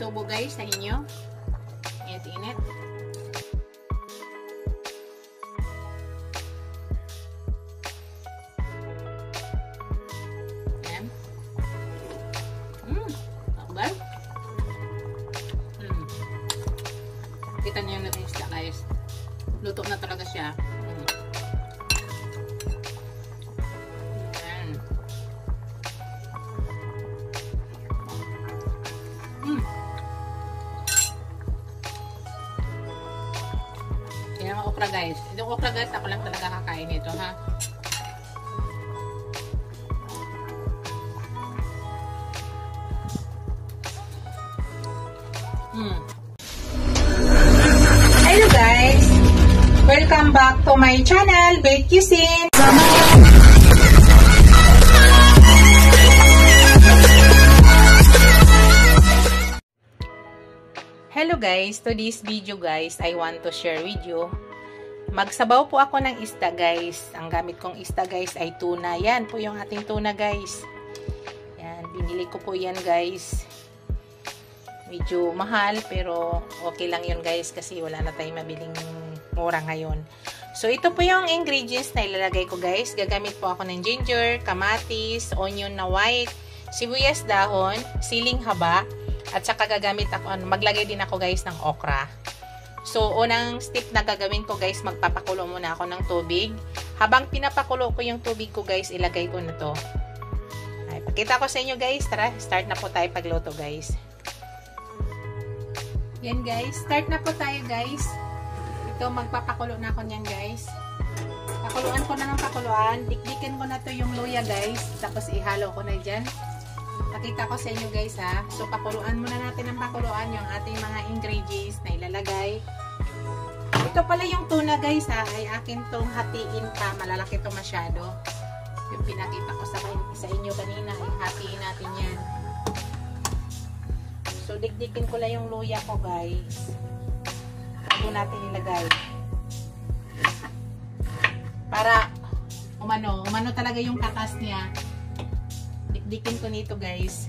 adobo guys sa inyo. Init-init. Ayan. Takbal. Kita niyo yung isda guys. Luto na talaga siya. Yan ang okra guys. Yung okra guys, ako lang talaga kakain ito ha. Hello guys! Welcome back to my channel, Bake Cuisine! Hello guys! To this video guys, I want to share with you. Magsabaw po ako ng isda guys. Ang gamit kong isda guys ay tuna. Yan po yung ating tuna guys. Yan, binili ko po yan guys. Medyo mahal pero okay lang yun guys kasi wala na tayong mabiling mura ngayon. So ito po yung ingredients na ilalagay ko guys. Gagamit po ako ng ginger, kamatis, onion na white, sibuyas dahon, siling haba, at saka gagamit ako, maglagay din ako guys ng okra. So unang step na gagawin ko guys, magpapakulo muna ako ng tubig. Habang pinapakulo ko yung tubig ko guys, ilagay ko na to. Ay, pakita ko sa inyo guys. Tara, start na po tayo pagluto guys. Yan guys, start na po tayo guys. Ito, magpapakulo na ako niyan guys. Pakuluan ko na ng pakuluan. Dikdikin ko na to yung luya guys. Tapos ihalo ko na dyan. Pakita ko sa inyo guys ha. So pakuluan muna natin ng pakuluan yung ating mga ingredients na ilalagay. Ito pala yung tuna guys ha. Ay akin tong hatiin pa. Malalaki to masyado. Yung pinakita ko sa inyo kanina. Ay hatiin natin yan. So, dikdikin ko lang yung luya ko, guys. Bago natin ilagay. Para, umano talaga yung katas niya. Dikdikin ko nito, guys.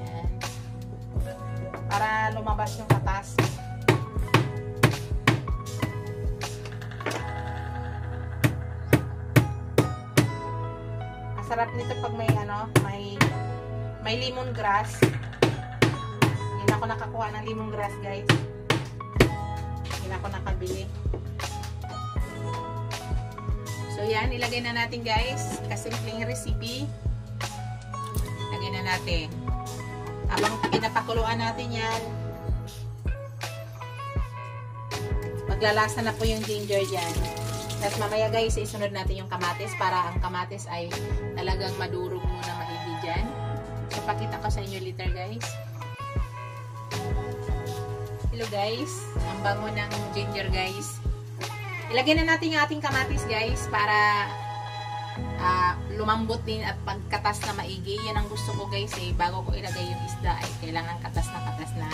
Yan. Para lumabas yung katas. Masarap nito pag may lemongrass. Hindi ako nakakuha ng lemongrass guys. Hindi ako nakabili. So yan, ilagay na natin guys. Kasimpleng recipe. Ilagay na natin. Habang pinapakuluan natin yan, maglalasa na po yung ginger dyan. Tapos mamaya guys, isunod natin yung kamatis para ang kamatis ay talagang madurog muna maigi dyan. So pakita ko sa inyo later guys. Hello guys, ang bango ng ginger guys. Ilagay na natin yung ating kamatis guys para lumambot din at pagkatas na maigi. Yan ang gusto ko guys eh. Bago ko ilagay yung isda ay kailangan katas na.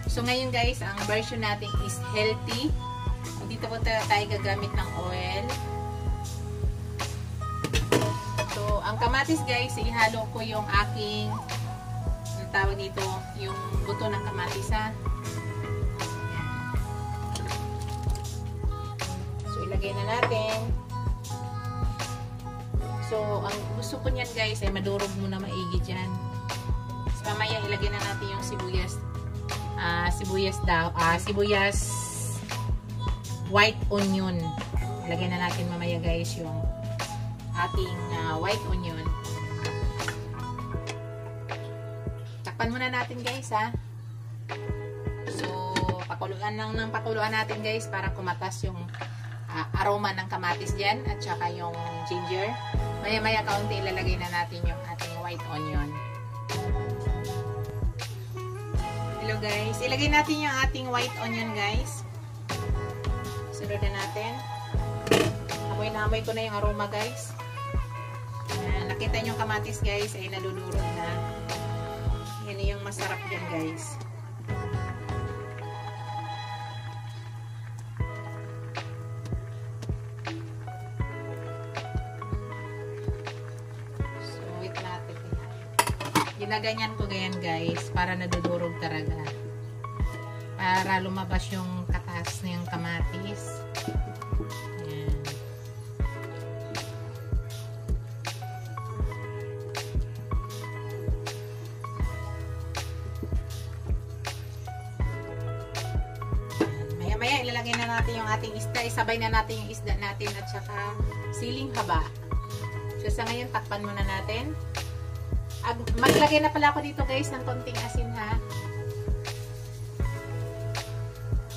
So ngayon guys, ang version natin is healthy. Dito po tayo gagamit ng oil. So ang kamatis guys, ihalo ko yung aking tawag dito, yung buto ng kamatis ha. Ilagay na natin. So, ang gusto ko niyan guys ay madurog muna maigi dyan. So, mamaya ilagay na natin yung sibuyas. Sibuyas white onion. Ilagay na natin mamaya guys yung ating white onion. Takpan muna natin guys ha. So, pakuluan lang ng pakuluan natin guys para kumatas yung aroma ng kamatis dyan at saka yung ginger. Maya-maya kaunti ilalagay na natin yung ating white onion. Hello guys. Ilagay natin yung ating white onion guys. Sunod na natin. Amoy na amoy ko na yung aroma guys. Nakita nyo yung kamatis guys ay nadudurog na. Yan yung masarap dyan guys. Ginaganyan ko ganyan guys, para nadudurog talaga. Para lumabas yung katas ng kamatis. Ayan. Maya-maya ilalagay na natin yung ating isda. Isabay na natin yung isda natin at saka siling haba. So sa ngayon, takpan muna natin. Maglagay na pala ako dito guys ng konting asin ha.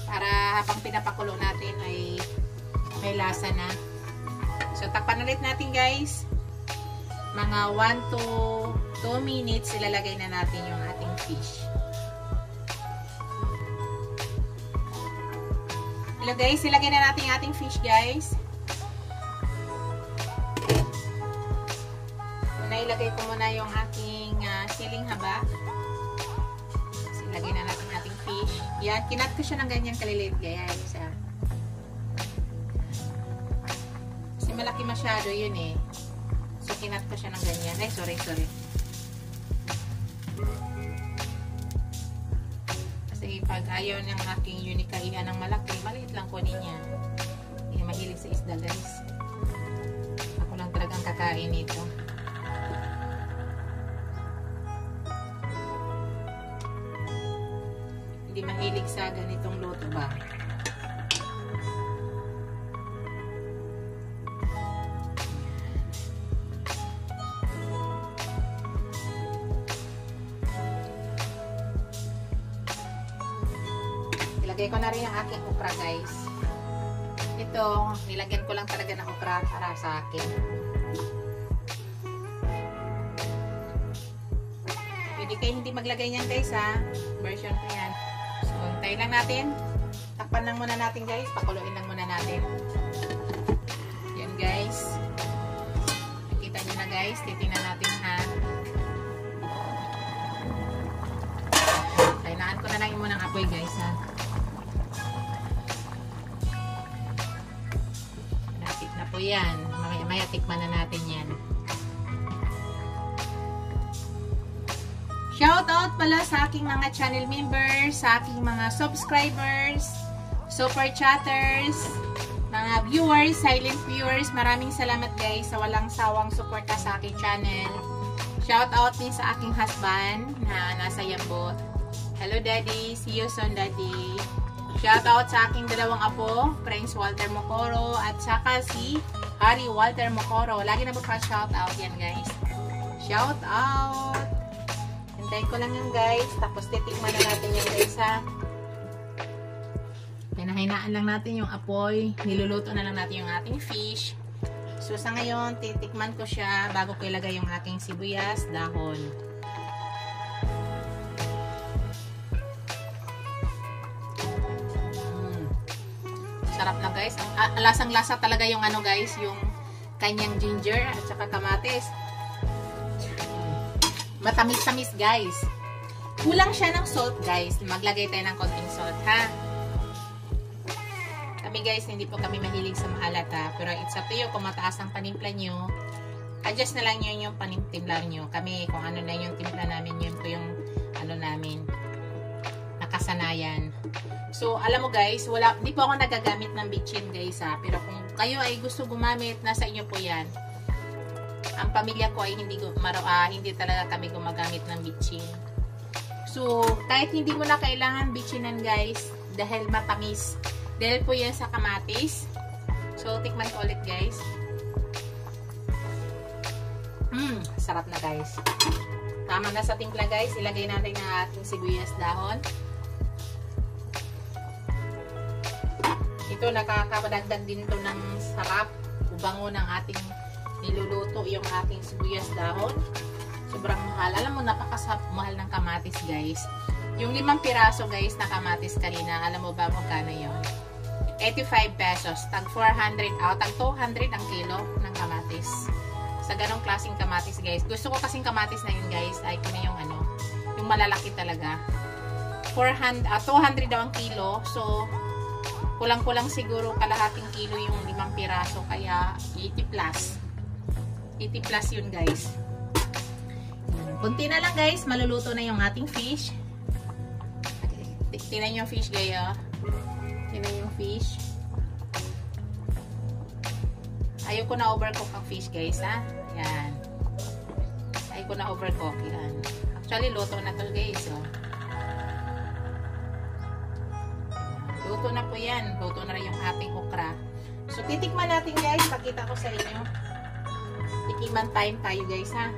Para habang pinapakulo natin ay may lasa na. So takpan ulit natin guys. Mga 1 to 2 minutes ilalagay na natin yung ating fish. Hello guys, ilagay na natin yung ating fish guys. Ilagay ko muna yung aking siling haba. Ilagay na natin ating fish. Yan, kinat ko siya ng ganyan kaliliit guys. Kasi malaki masyado yun eh. So, kinat ko siya ng ganyan. Ay, sorry. Kasi pag ayaw ng aking unikaihan ng malaki, maliit lang kunin niya. Hindi mahilig sa isda guys. Ako lang talagang kakain nito. Hindi mahilig sa ganitong luto ba. Ilagay ko na rin ang aking okra guys. Ito, nilagyan ko lang talaga ng okra para sa akin. Pwede kayo hindi maglagay niyan guys ha. Version ko yan. So, hintayin lang natin. Takpan lang muna natin guys. Pakuluin lang muna natin. Yan guys. Nakita nyo na guys. Titingnan natin ha. Kainaan ko na lang muna ng apoy guys ha. Napit na po yan. Maya tikman na natin yan. Shout out pala sa aking mga channel members, sa aking mga subscribers, super chatters, mga viewers, silent viewers. Maraming salamat guys sa walang sawang suporta sa aking channel. Shout out din sa aking husband na nasa Yambot. Hello Daddy, see you soon Daddy. Shout out sa aking dalawang apo, Prince Walter Mocoro at saka si Harry Walter Mocoro. Lagi na po pa shout out yan guys. Shout out! Hintayin ko lang yan guys. Tapos titikman na natin yan guys ha. Pinahinaan lang natin yung apoy. Niluluto na lang natin yung ating fish. So sa ngayon, titikman ko siya bago ko ilagay yung aking sibuyas, dahon. Sarap na guys. Lasang-lasa talaga yung ano guys, yung kanyang ginger at saka kamatis. Matamis-tamis guys. Kulang siya ng salt guys. Maglagay tayo ng konting salt ha. Kami guys, hindi po kami mahilig sa maalat ha. Pero it's up to you kung mataas ang panimpla nyo. Adjust na lang yun yung panimpla nyo. Kami kung ano na yung timpla namin, yun po yung ano namin, nakasanayan. So alam mo guys, hindi po ako nagagamit ng bitchin guys ha. Pero kung kayo ay gusto gumamit, nasa inyo po yan. Ang pamilya ko ay hindi talaga kami gumagamit ng bitchin. So, kahit hindi mo na kailangan bitchinan guys, dahil matamis. Dahil po yan sa kamatis. So, tikman ko ulit guys. Sarap na guys. Tama na sa timpla guys. Ilagay natin ang ating sibuyas dahon. Ito, nakakadagdag din to ng sarap. Ubango ng ating niluluto yung ating sibuyas dahon. Sobrang mahal. Alam mo, napakasahal ng kamatis guys. Yung 5 piraso guys na kamatis kanina, alam mo ba magkano yun? 85 pesos. Tag 400, tag 200 ang kilo ng kamatis. Sa ganong klaseng kamatis guys. Gusto ko kasing kamatis na yun guys. Ay kung yung ano, yung malalaki talaga. 200 daw ang kilo. So, kulang-kulang siguro kalahating kilo yung 5 piraso. Kaya 80 plus. 80 plus yun guys. Kunti na lang guys, maluluto na yung ating fish. Tingnan yung fish guys, oh. Tingnan yung fish. Ayoko na overcook ang fish guys, ha. Yan. Ayoko na overcook, yan. Actually, luto na to guys, oh. Luto na po yan. Luto na rin yung ating okra. So, titikman natin guys. Pakita ko sa inyo. Tikiman time tayo guys, ha.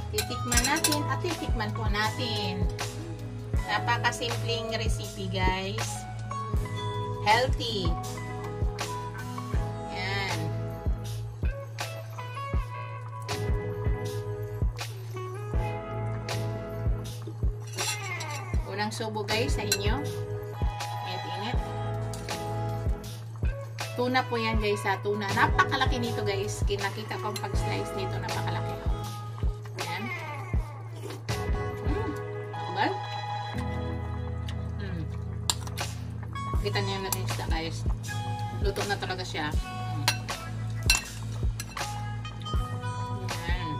Titikman natin at titikman po natin. Napakasimpleng recipe guys. Healthy. Yan. Unang subo guys sa inyo. Init-init. Tuna po yan guys, ha. Tuna. Napakalaki nito guys. Kinakita ko pag-slice nito. Napakalaki. Yan. Well. Kita niyo na isda guys. Luto na talaga siya. Yan.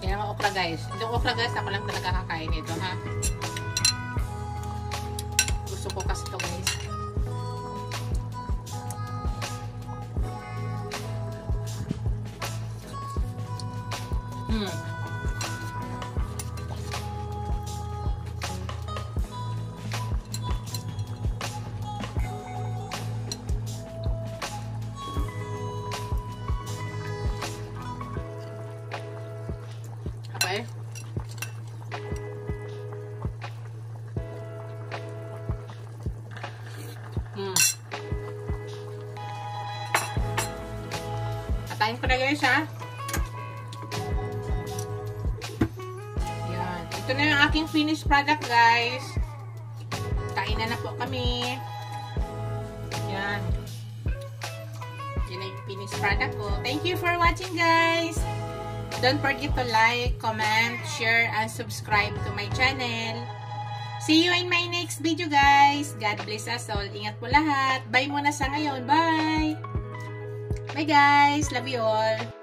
Yan ang okra guys. Yung okra guys, ako lang talaga kakain ito, ha. Gusto ko kasi ito guys. Okay. Atayin ko na guys, ha. Yan. Ito na yung aking finished product guys. Kainan na po kami. Yan. Yan na yung finished product ko. Thank you for watching guys. Don't forget to like, comment, share, and subscribe to my channel. See you in my next video guys. God bless us all. Ingat po lahat. Bye muna sa ngayon. Bye! Bye guys. Love you all.